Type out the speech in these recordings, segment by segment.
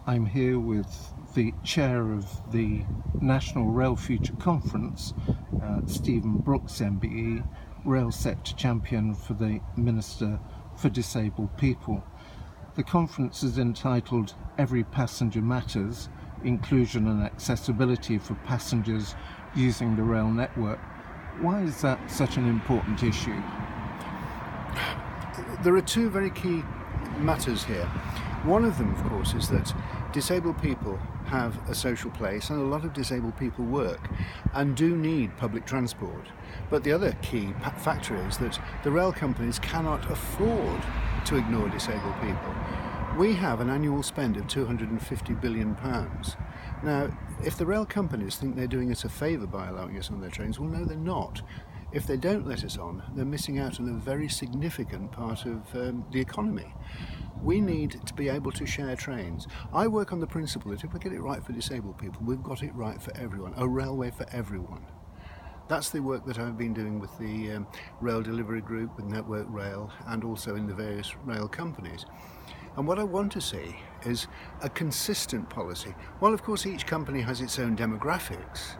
I'm here with the chair of the National Railfuture Conference, Stephen Brookes MBE, Rail Sept champion for the Minister for Disabled People. The conference is entitled Every Passenger Matters, Inclusion and Accessibility for Passengers Using the Rail Network. Why is that such an important issue? There are two very key matters here. One of them, of course, is that disabled people have a social place and a lot of disabled people work and do need public transport. But the other key factor is that the rail companies cannot afford to ignore disabled people. We have an annual spend of £250 billion. Now, if the rail companies think they're doing us a favour by allowing us on their trains, well, no, they're not. If they don't let us on, they're missing out on a very significant part of the economy. We need to be able to share trains. I work on the principle that if we get it right for disabled people, we've got it right for everyone, a railway for everyone. That's the work that I've been doing with the Rail Delivery Group, with Network Rail, and also in the various rail companies. And what I want to see is a consistent policy. Well, of course, each company has its own demographics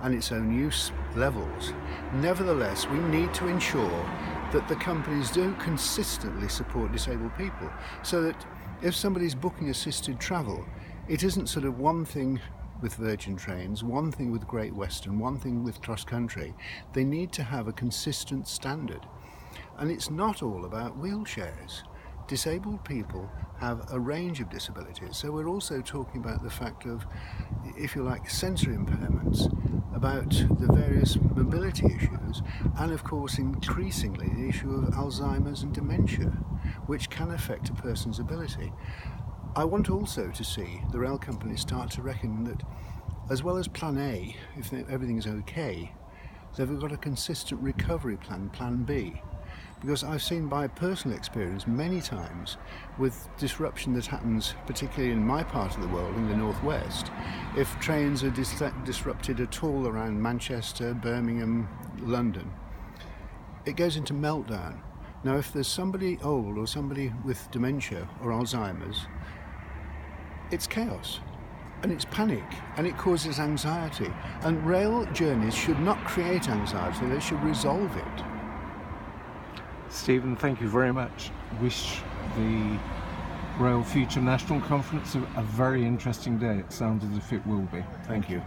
and its own use levels. Nevertheless, we need to ensure that the companies do consistently support disabled people, so that if somebody's booking assisted travel, it isn't sort of one thing with Virgin Trains, one thing with Great Western, one thing with Cross Country. They need to have a consistent standard. And it's not all about wheelchairs. Disabled people have a range of disabilities, so we're also talking about the fact of, if you like, sensory impairments, about the various mobility issues, and of course increasingly the issue of Alzheimer's and dementia, which can affect a person's ability. I want also to see the rail companies start to reckon that, as well as Plan A, if everything's okay, they've got a consistent recovery plan, Plan B. Because I've seen by personal experience many times with disruption that happens, particularly in my part of the world, in the northwest, if trains are disrupted at all around Manchester, Birmingham, London, it goes into meltdown. Now, if there's somebody old or somebody with dementia or Alzheimer's, it's chaos and it's panic and it causes anxiety. And rail journeys should not create anxiety, they should resolve it. Stephen, thank you very much. Wish the Railfuture National Conference a very interesting day. It sounds as if it will be. Thank you.